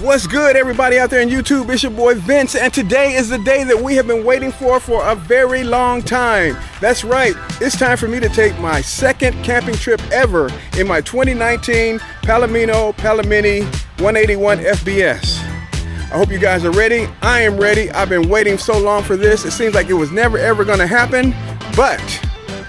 What's good, everybody out there in YouTube? It's your boy Vince, and today is the day that we have been waiting for a very long time. That's right, it's time for me to take my second camping trip ever in my 2019 Palomino Palomini 181 FBS. I hope you guys are ready. I am ready. I've been waiting so long for this. It seems like it was never ever gonna happen, but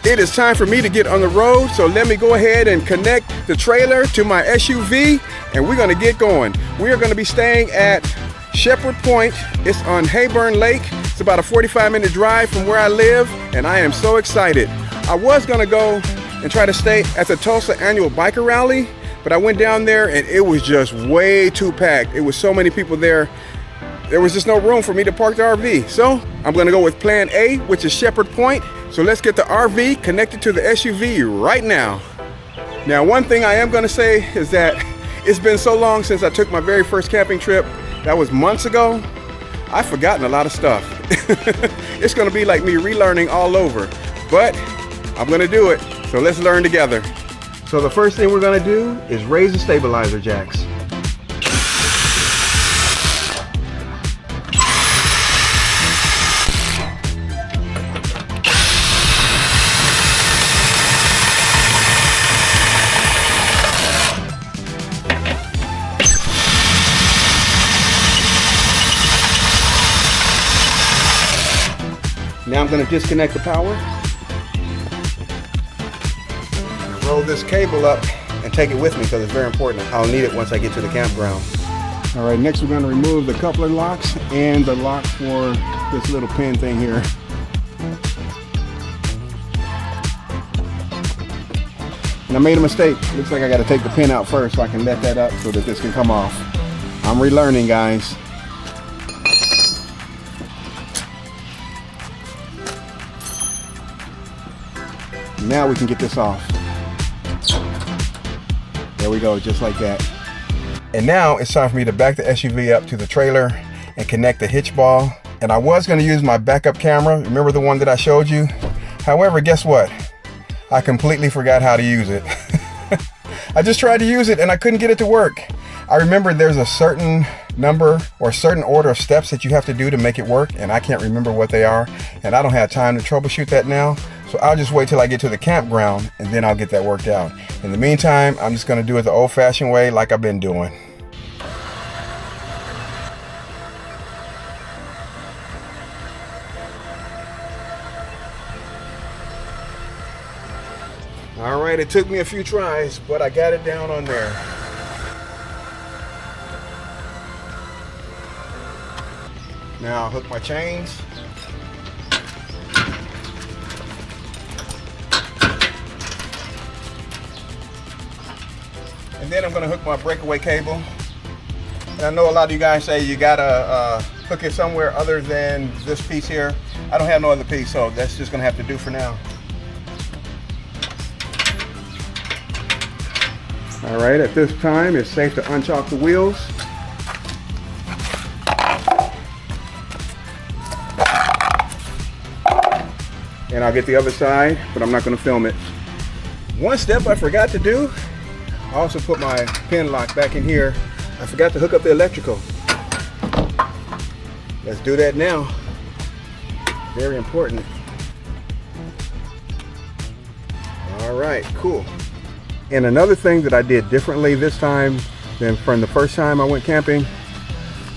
it is time for me to get on the road. So let me go ahead and connect the trailer to my SUV, and we're gonna get going. We are gonna be staying at Sheppard Point. It's on Hayburn Lake. It's about a 45-minute drive from where I live, and I am so excited. I was gonna go and try to stay at the Tulsa annual biker rally, but I went down there and it was just way too packed. It was so many people there. There was just no room for me to park the RV. So I'm gonna go with plan A, which is Sheppard Point. So let's get the RV connected to the SUV right now. Now, one thing I am gonna say is that it's been so long since I took my very first camping trip. That was months ago. I've forgotten a lot of stuff. It's gonna be like me relearning all over, but I'm gonna do it. So let's learn together. So the first thing we're gonna do is raise the stabilizer jacks. Now I'm going to disconnect the power, roll this cable up and take it with me because it's very important. I'll need it once I get to the campground. All right, next we're going to remove the coupler locks and the lock for this little pin thing here. And I made a mistake. Looks like I got to take the pin out first so I can let that up so that this can come off. I'm relearning, guys. Now we can get this off. There we go, just like that. And now it's time for me to back the SUV up to the trailer and connect the hitch ball. And I was going to use my backup camera. Remember the one that I showed you? However, guess what? I completely forgot how to use it. I just tried to use it and I couldn't get it to work. I remember there's a certain number or certain order of steps that you have to do to make it work, and I can't remember what they are, and I don't have time to troubleshoot that now. So I'll just wait till I get to the campground and then I'll get that worked out. In the meantime, I'm just going to do it the old-fashioned way like I've been doing. All right, it took me a few tries, but I got it down on there. Now I'll hook my chains. And then I'm going to hook my breakaway cable. And I know a lot of you guys say you gotta hook it somewhere other than this piece here. I don't have no other piece, so that's just going to have to do for now. All right, at this time it's safe to unchalk the wheels. And I'll get the other side, but I'm not going to film it. One step I forgot to do, I also put my pin lock back in here. I forgot to hook up the electrical. Let's do that now. Very important. All right, cool. And another thing that I did differently this time than from the first time I went camping,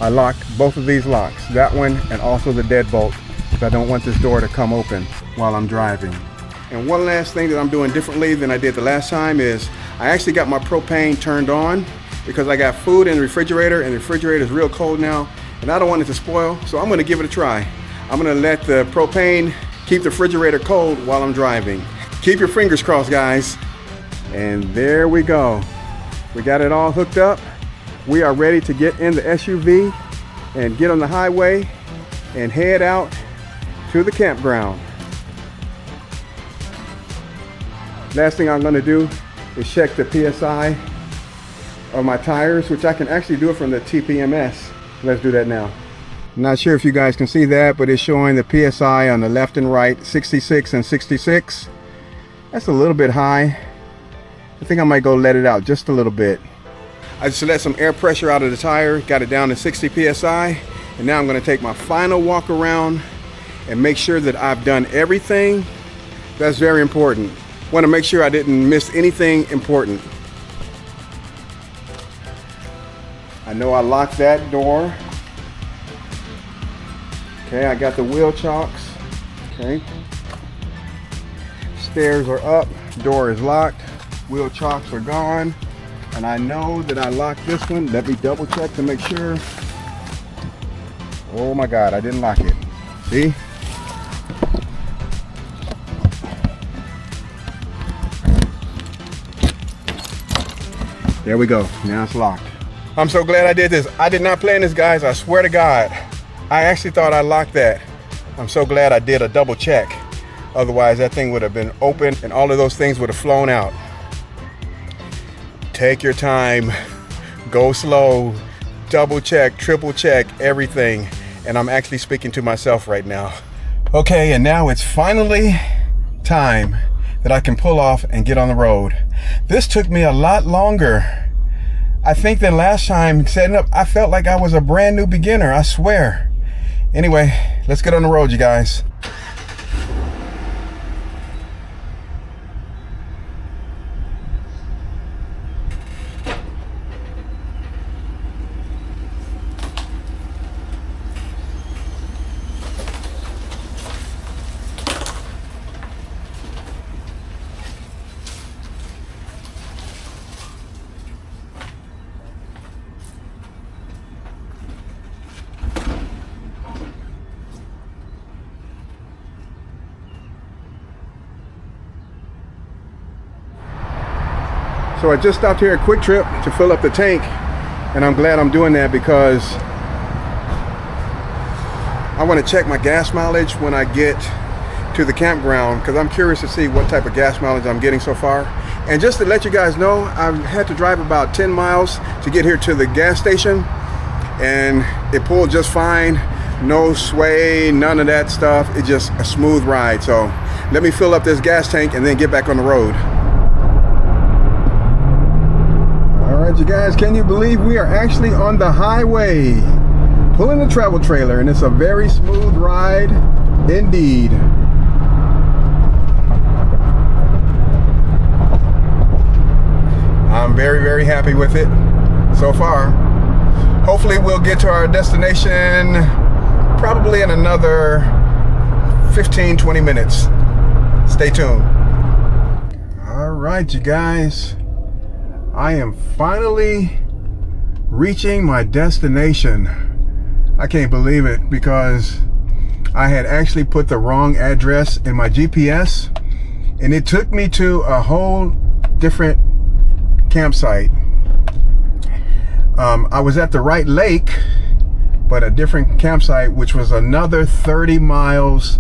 I locked both of these locks, that one and also the deadbolt, because I don't want this door to come open while I'm driving. And one last thing that I'm doing differently than I did the last time is I actually got my propane turned on because I got food in the refrigerator, and the refrigerator is real cold now and I don't want it to spoil, so I'm going to give it a try. I'm going to let the propane keep the refrigerator cold while I'm driving. Keep your fingers crossed, guys. And there we go. We got it all hooked up. We are ready to get in the SUV and get on the highway and head out to the campground. Last thing I'm going to do is check the PSI of my tires, which I can actually do it from the TPMS. Let's do that now. I'm not sure if you guys can see that, but it's showing the PSI on the left and right, 66 and 66. That's a little bit high. I think I might go let it out just a little bit. I just let some air pressure out of the tire, got it down to 60 psi, and now I'm going to take my final walk around and make sure that I've done everything. That's very important. Want to make sure I didn't miss anything important. I know I locked that door. Okay, I got the wheel chocks. Okay. Stairs are up, door is locked, wheel chocks are gone. And I know that I locked this one. Let me double check to make sure. Oh my God, I didn't lock it. See? There we go, now it's locked. I'm so glad I did this. I did not plan this, guys, I swear to God. I actually thought I locked that. I'm so glad I did a double check. Otherwise that thing would have been open and all of those things would have flown out. Take your time, go slow, double check, triple check, everything. And I'm actually speaking to myself right now. Okay, and now it's finally time that I can pull off and get on the road. This took me a lot longer. I think that last time setting up, I felt like I was a brand new beginner, I swear. Anyway, let's get on the road, you guys. So I just stopped here at Quick Trip to fill up the tank, and I'm glad I'm doing that because I want to check my gas mileage when I get to the campground, because I'm curious to see what type of gas mileage I'm getting so far. And just to let you guys know, I've had to drive about 10 miles to get here to the gas station, and it pulled just fine. No sway, none of that stuff. It's just a smooth ride. So let me fill up this gas tank and then get back on the road. You guys, can you believe we are actually on the highway pulling a travel trailer, and it's a very smooth ride indeed. I'm very happy with it so far. Hopefully we'll get to our destination probably in another 15-20 minutes. Stay tuned. All right, you guys, I am finally reaching my destination. I can't believe it because I had actually put the wrong address in my GPS, and it took me to a whole different campsite. I was at the right lake, but a different campsite, which was another 30 miles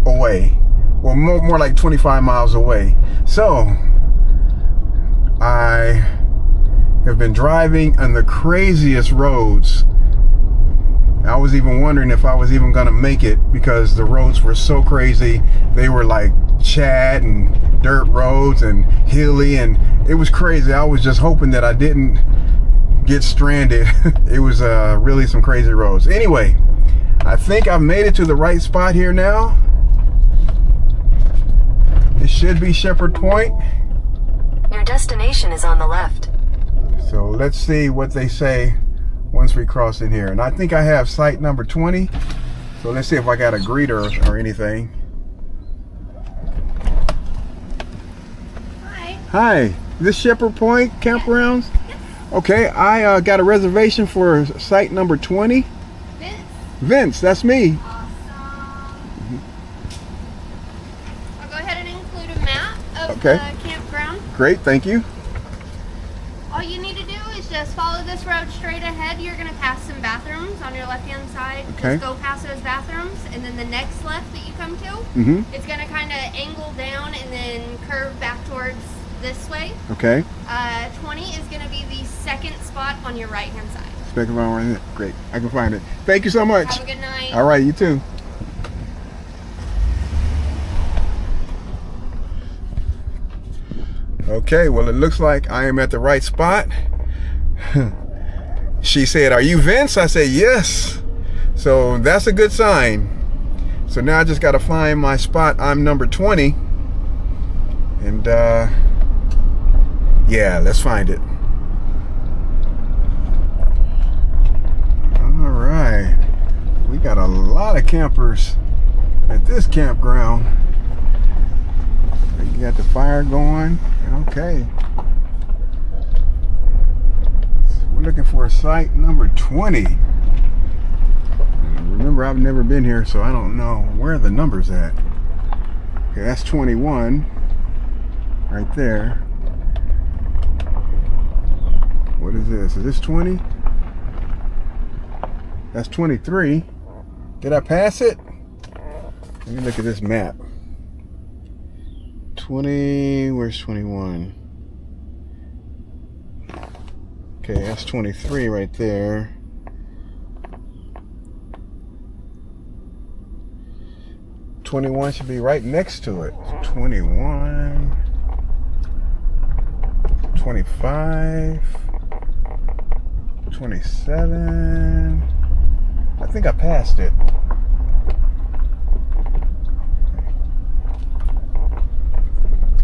away. Well, more like 25 miles away. So I have been driving on the craziest roads. I was even wondering if I was even gonna make it because the roads were so crazy. They were like chat and dirt roads and hilly, and it was crazy. I was just hoping that I didn't get stranded. It was really some crazy roads. Anyway, I think I've made it to the right spot here now. It should be Sheppard Point. Your destination is on the left. So let's see what they say once we cross in here. And I think I have site number 20. So let's see if I got a greeter or anything. Hi. Hi, this Sheppard Point campgrounds? Yes. Okay, I got a reservation for site number 20. Vince. Vince, that's me. Awesome. I'll go ahead and include a map of Okay. the campground. Great, thank you. All you need to do is just follow this road straight ahead. You're going to pass some bathrooms on your left-hand side. Okay. Just go past those bathrooms, and then the next left that you come to, it's going to kind of angle down and then curve back towards this way. Okay. 20 is going to be the second spot on your right-hand side. Second one right there. Great, I can find it. Thank you so much. Have a good night. All right, you too. Okay, well, it looks like I am at the right spot. She said, "Are you Vince?" I said, "Yes." So that's a good sign. So now I just got to find my spot. I'm number 20. And yeah, let's find it. All right. We got a lot of campers at this campground. You got the fire going. Okay. We're looking for site number 20. Remember, I've never been here, so I don't know where the number's at. Okay, that's 21 right there. What is this? Is this 20? That's 23. Did I pass it? Let me look at this map. 20, where's 21? Okay, that's 23 right there. 21 should be right next to it. 21, 25, 27. I think I passed it.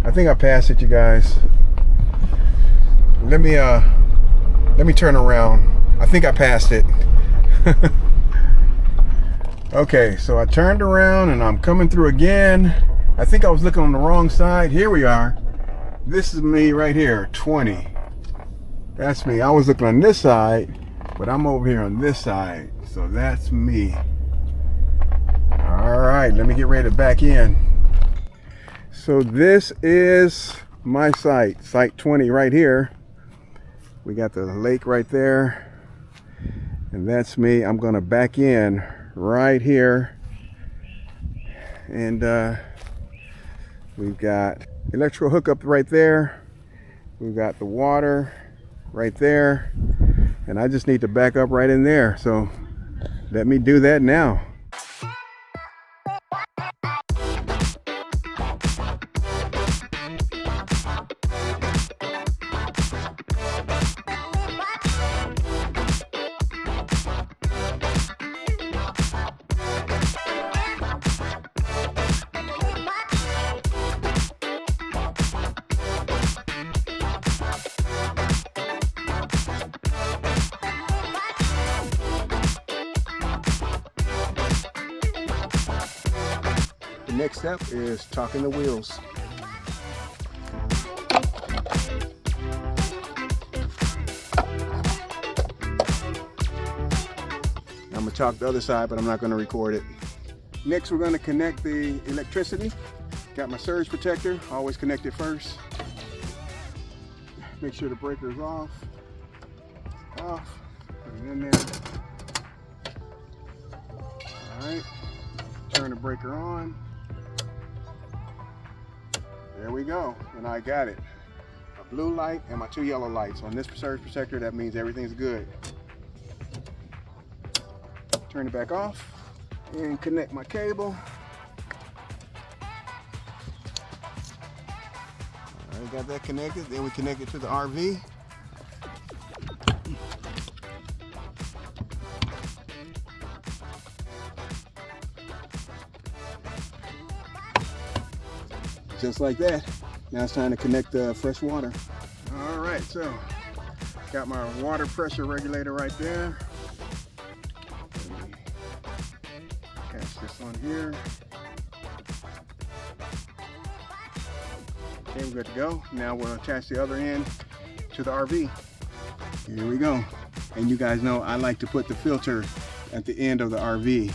I think I passed it, you guys. Let me turn around. I think I passed it. Okay, so I turned around and I'm coming through again. I think I was looking on the wrong side. Here we are. This is me right here, 20. That's me. I was looking on this side, but I'm over here on this side. So that's me. All right, let me get ready to back in. So this is my site, site 20 right here. We got the lake right there. And that's me. I'm gonna back in right here. And we've got electrical hookup right there. We've got the water right there. And I just need to back up right in there. So let me do that now. The next step is talking the wheels. I'm gonna talk the other side, but I'm not gonna record it. Next, we're gonna connect the electricity. Got my surge protector, always connect it first. Make sure the breaker is off. Put it in there. All right, turn the breaker on. There we go, and I got it. A blue light and my 2 yellow lights. On this surge protector, that means everything's good. Turn it back off and connect my cable. All right, got that connected. Then we connect it to the RV. Just like that. Now it's time to connect the fresh water. All right, so got my water pressure regulator right there. Catch this on here. Okay, we're good to go. Now we'll attach the other end to the RV. Here we go. And you guys know I like to put the filter at the end of the RV.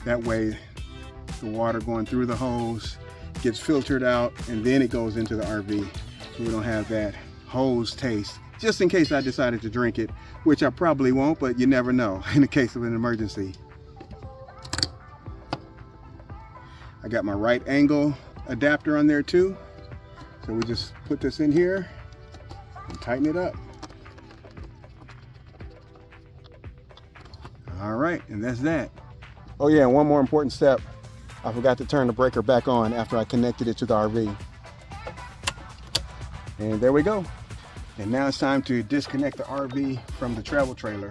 That way the water going through the hose gets filtered out and then it goes into the RV, so we don't have that hose taste, just in case I decided to drink it, which I probably won't, but you never know in the case of an emergency. I got my right angle adapter on there too, so we just put this in here and tighten it up. All right, and that's that. Oh yeah, and one more important step. I forgot to turn the breaker back on after I connected it to the RV. And there we go. And now it's time to disconnect the RV from the travel trailer.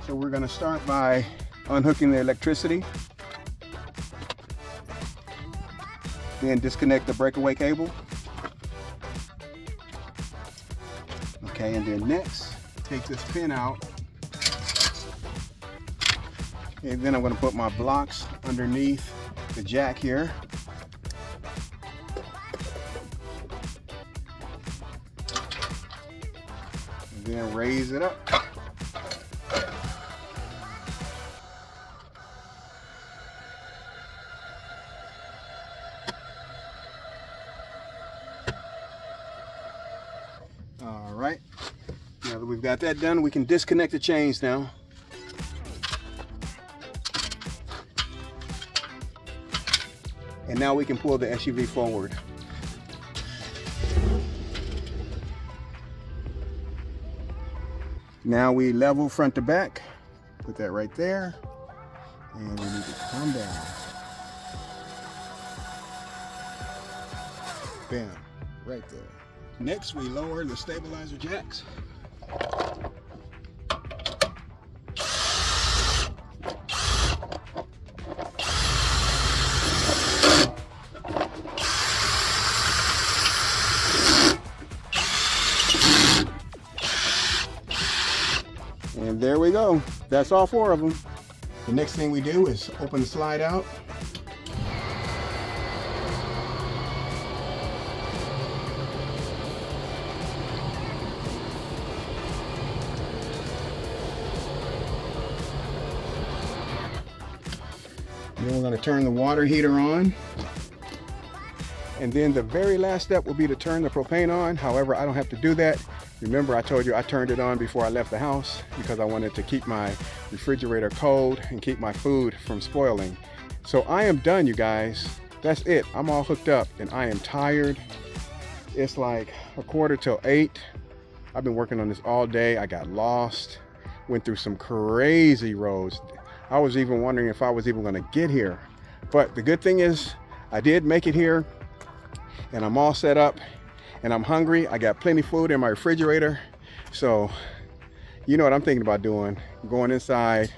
So we're gonna start by unhooking the electricity. Then disconnect the breakaway cable. Okay, and then next, take this pin out. And then I'm gonna put my blocks underneath the jack here. And then raise it up. All right, now that we've got that done, we can disconnect the chains now. And now we can pull the SUV forward. Now we level front to back. Put that right there. And we need to calm down. Bam, right there. Next, we lower the stabilizer jacks. And there we go. That's all 4 of them. The next thing we do is open the slide out. Then we're going to turn the water heater on. And then the very last step will be to turn the propane on. However, I don't have to do that. Remember, I told you I turned it on before I left the house because I wanted to keep my refrigerator cold and keep my food from spoiling. So I am done, you guys. That's it. I'm all hooked up and I am tired. It's like 7:45. I've been working on this all day. I got lost, went through some crazy roads. I was even wondering if I was even going to get here. But the good thing is I did make it here and I'm all set up and I'm hungry. I got plenty of food in my refrigerator. So you know what I'm thinking about doing, going inside,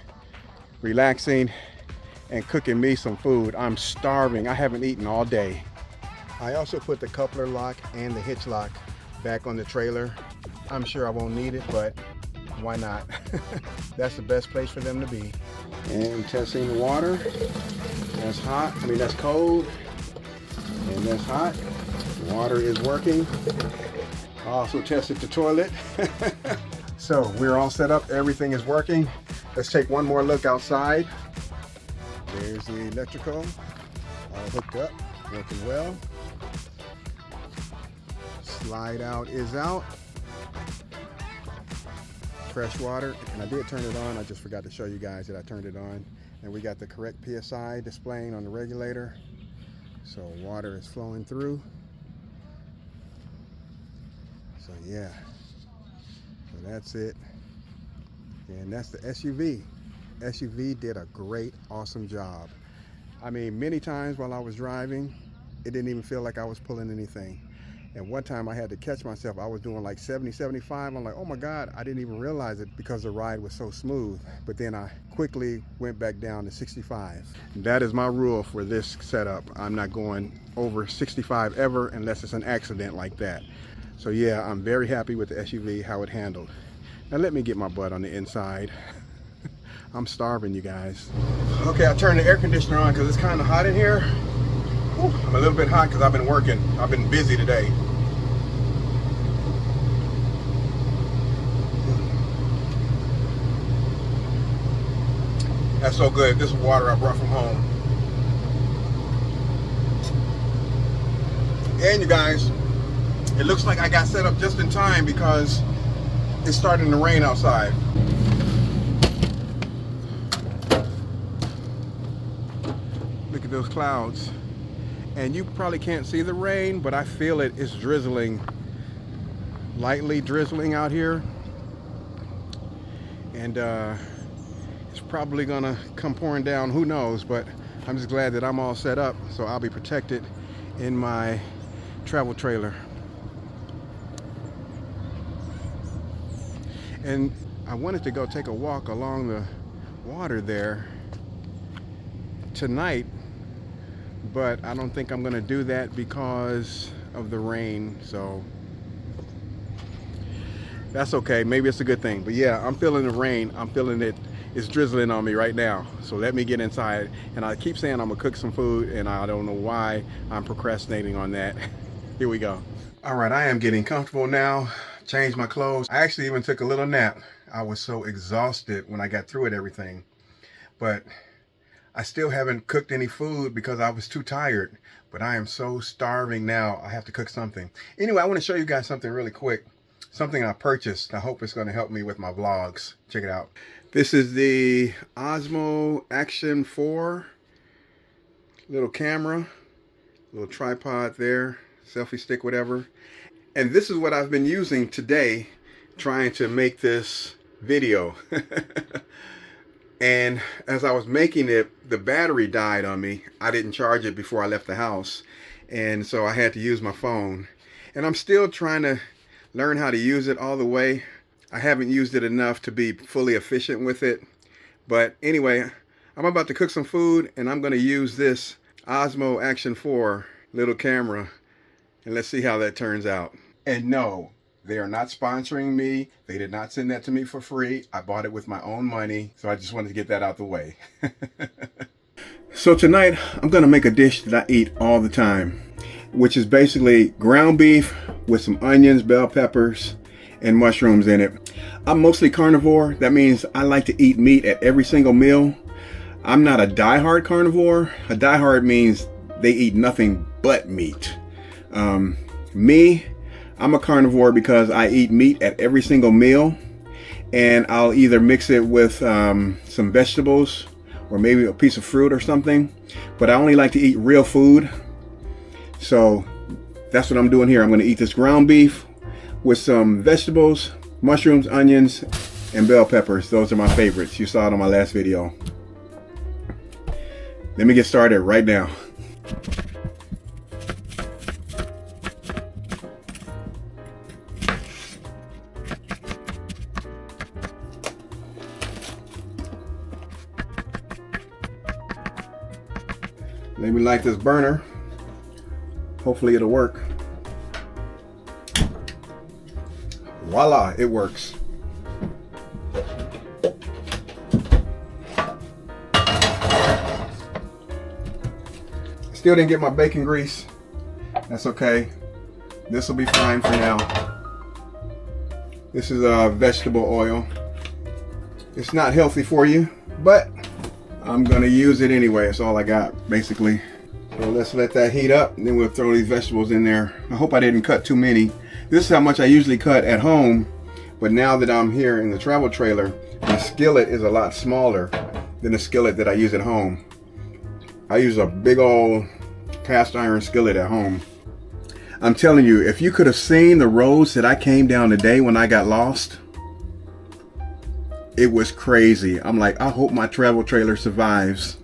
relaxing and cooking me some food. I'm starving. I haven't eaten all day. I also put the coupler lock and the hitch lock back on the trailer. I'm sure I won't need it, but why not? That's the best place for them to be. And testing the water. That's hot. I mean, that's cold. And that's hot. The water is working. I also tested the toilet. So we're all set up. Everything is working. Let's take one more look outside. There's the electrical. All hooked up. Working well. Slide out is out. Fresh water, and I did turn it on. I just forgot to show you guys that I turned it on. And we got the correct PSI displaying on the regulator. So water is flowing through. So yeah, so that's it. And that's the SUV. SUV did a great, awesome job. I mean, many times while I was driving, it didn't even feel like I was pulling anything. And one time I had to catch myself. I was doing like 70, 75. I'm like, oh my God, I didn't even realize it because the ride was so smooth. But then I quickly went back down to 65. That is my rule for this setup. I'm not going over 65 ever unless it's an accident like that. So yeah, I'm very happy with the SUV, how it handled. Now let me get my butt on the inside. I'm starving, you guys. Okay, I turned the air conditioner on because it's kind of hot in here. Whew, I'm a little bit hot because I've been working. I've been busy today. That's so good. This is water I brought from home. And you guys, it looks like I got set up just in time because it's starting to rain outside. Look at those clouds. And you probably can't see the rain, but I feel it is drizzling, lightly drizzling out here. And it's probably gonna come pouring down, who knows, but I'm just glad that I'm all set up so I'll be protected in my travel trailer. And I wanted to go take a walk along the water there tonight, but I don't think I'm gonna do that because of the rain, so that's okay. Maybe it's a good thing. But yeah, I'm feeling the rain. I'm feeling it. It's drizzling on me right now. So let me get inside. And I keep saying I'm gonna cook some food, and I don't know why I'm procrastinating on that. Here we go. All right, I am getting comfortable now. Changed my clothes. I actually even took a little nap. I was so exhausted when I got through with everything. But I still haven't cooked any food because I was too tired. But I am so starving now. I have to cook something. Anyway, I want to show you guys something really quick. Something I purchased. I hope it's going to help me with my vlogs. Check it out. This is the Osmo Action 4 little camera, little tripod there, selfie stick, whatever. And this is what I've been using today trying to make this video. And as I was making it, the battery died on me. I didn't charge it before I left the house, and so I had to use my phone. And I'm still trying to learn how to use it all the way. I haven't used it enough to be fully efficient with it. But anyway, I'm about to cook some food, and I'm going to use this Osmo Action 4 little camera, and let's see how that turns out. And no, they are not sponsoring me. They did not send that to me for free. I bought it with my own money, so I just wanted to get that out the way. So tonight, I'm going to make a dish that I eat all the time, which is basically ground beef with some onions, bell peppers, and mushrooms in it. I'm mostly carnivore. That means I like to eat meat at every single meal. I'm not a diehard carnivore. A diehard means they eat nothing but meat. Me, I'm a carnivore because I eat meat at every single meal, and I'll either mix it with some vegetables or maybe a piece of fruit or something, but I only like to eat real food. So that's what I'm doing here. I'm going to eat this ground beef with some vegetables, mushrooms, onions, and bell peppers. Those are my favorites. You saw it on my last video. Let me get started right now. Let me light this burner. Hopefully it'll work. Voila, it works. Still didn't get my bacon grease. That's okay. This will be fine for now. This is vegetable oil. It's not healthy for you, but I'm gonna use it anyway. It's all I got, basically. So let's let that heat up, and then we'll throw these vegetables in there. I hope I didn't cut too many. This is how much I usually cut at home, but now that I'm here in the travel trailer, my skillet is a lot smaller than the skillet that I use at home. I use a big old cast iron skillet at home. I'm telling you, if you could have seen the roads that I came down today when I got lost, it was crazy. I'm like, I hope my travel trailer survives.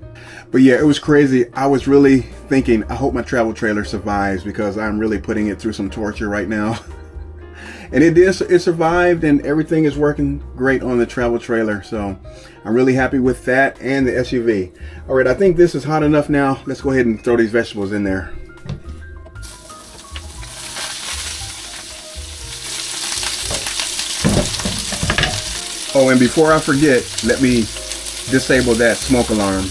But yeah, it was crazy. I was really thinking, I hope my travel trailer survives because I'm really putting it through some torture right now. And it did. It survived, and everything is working great on the travel trailer. So I'm really happy with that and the SUV. All right, I think this is hot enough now. Let's go ahead and throw these vegetables in there. Oh, and before I forget, let me disable that smoke alarm.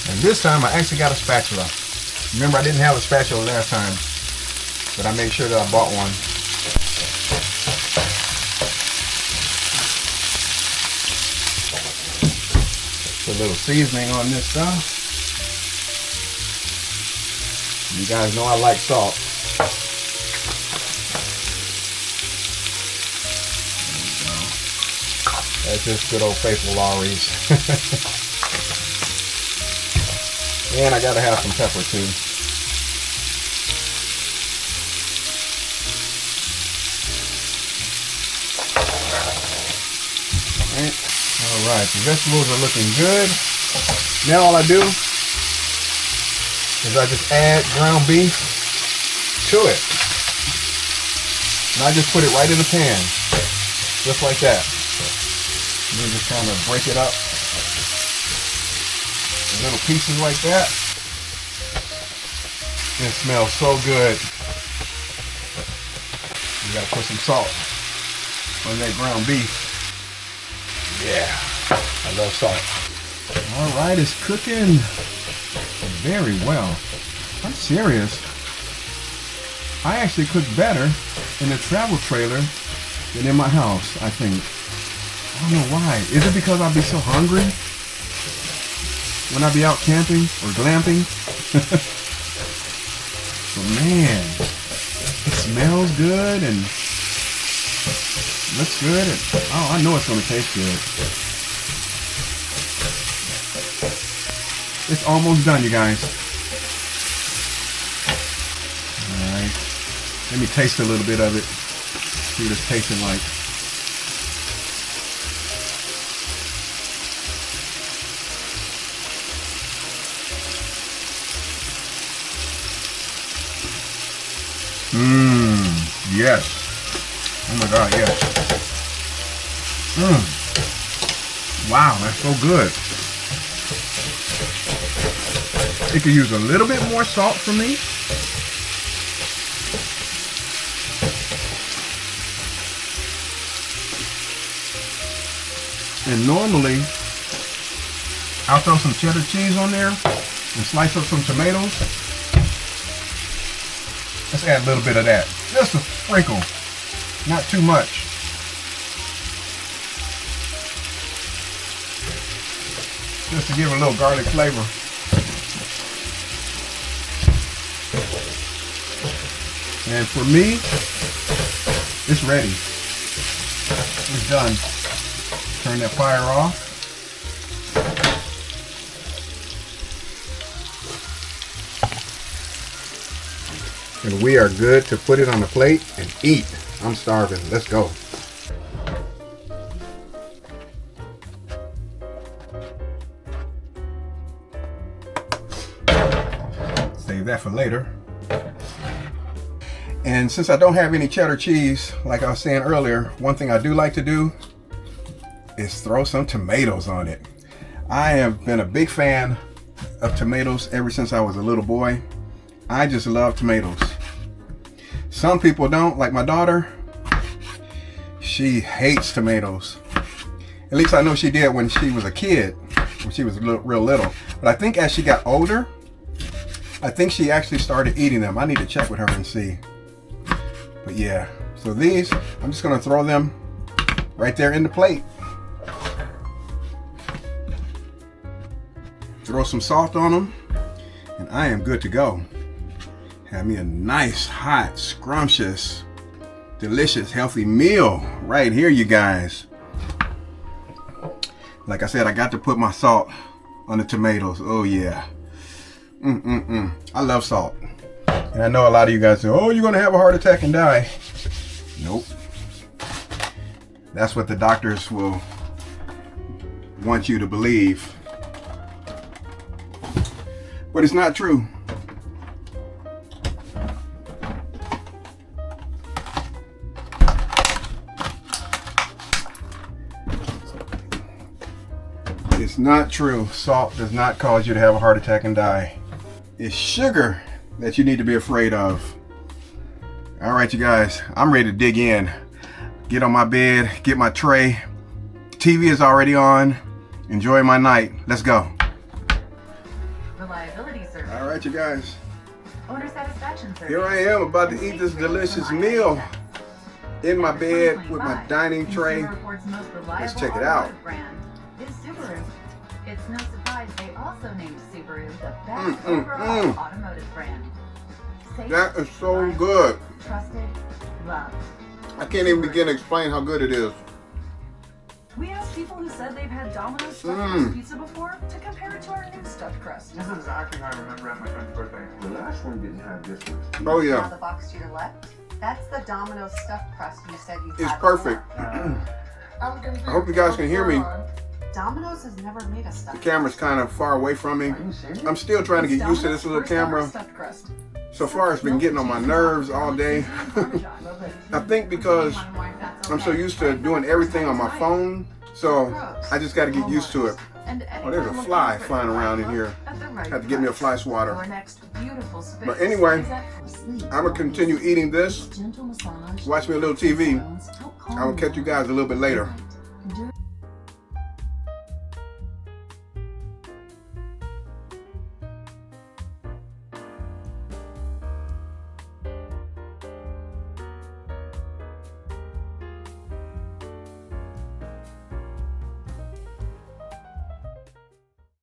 And this time I actually got a spatula. Remember, I didn't have a spatula last time, but I made sure that I bought one. Put a little seasoning on this stuff. You guys know I like salt. That's just good old faithful Lawry's. And I gotta have some pepper too. All right, the vegetables are looking good. Now all I do is I just add ground beef to it. And I just put it right in the pan, just like that. And then just kind of break it up in little pieces like that. It smells so good. You gotta put some salt on that ground beef. Yeah, I love salt. All right, it's cooking very well. I'm serious. I actually cook better in a travel trailer than in my house, I think. I don't know why. Is it because I'll be so hungry when I be out camping or glamping? But man, it smells good and looks good. And, oh, I know it's going to taste good. It's almost done, you guys. All right. Let me taste a little bit of it. See what it's tasting like. Yes. Oh my God, yes. Wow, that's so good. It could use a little bit more salt for me. And normally, I'll throw some cheddar cheese on there and slice up some tomatoes. Let's add a little bit of that. Just a sprinkle, not too much. Just to give a little garlic flavor. And for me, it's ready. It's done. Turn that fire off. And we are good to put it on the plate and eat. I'm starving. Let's go. Save that for later. And since I don't have any cheddar cheese, like I was saying earlier, one thing I do like to do is throw some tomatoes on it. I have been a big fan of tomatoes ever since I was a little boy. I just love tomatoes. Some people don't, like my daughter. She hates tomatoes. At least I know she did when she was a kid, when she was real little. But I think as she got older, I think she actually started eating them. I need to check with her and see. But yeah, so these, I'm just gonna throw them right there in the plate. Throw some salt on them, and I am good to go. Have me a nice, hot, scrumptious, delicious, healthy meal right here, you guys. Like I said, I got to put my salt on the tomatoes. Oh yeah. I love salt. And I know a lot of you guys say, oh, you're gonna have a heart attack and die. Nope. That's what the doctors will want you to believe. But it's not true. It's not true. Salt does not cause you to have a heart attack and die. It's sugar that you need to be afraid of. All right, you guys, I'm ready to dig in. Get on my bed, get my tray. TV is already on. Enjoy my night. Let's go. Reliability survey. All right, you guys. Owner satisfaction survey. Here I am about to eat this delicious meal in my bed with my dining tray. Let's check it out. Is Subaru. It's no surprise they also named Subaru the best overall automotive brand. Safe, That is so good. Trusted, loved. I can't even begin to explain how good it is. We asked people who said they've had Domino's stuffed crust pizza before to compare it to our new stuffed crust. This is exactly how I remember at my friend's birthday. The last one didn't have this one. Oh Now yeah, the box to your left, that's the Domino's stuffed crust you said you it's had perfect. before. I hope you guys can hear me. Domino's has never made a The stuffed camera's kind of far away from me. I'm still trying to get used to this little camera. So far, it's been getting on my nerves all day. I think because I'm so used to doing everything on my phone, so I just got to get used to it. Oh, there's a fly flying around in here. I have to get me a fly swatter. But anyway, I'm going to continue eating this. Watch me a little TV. I will catch you guys a little bit later.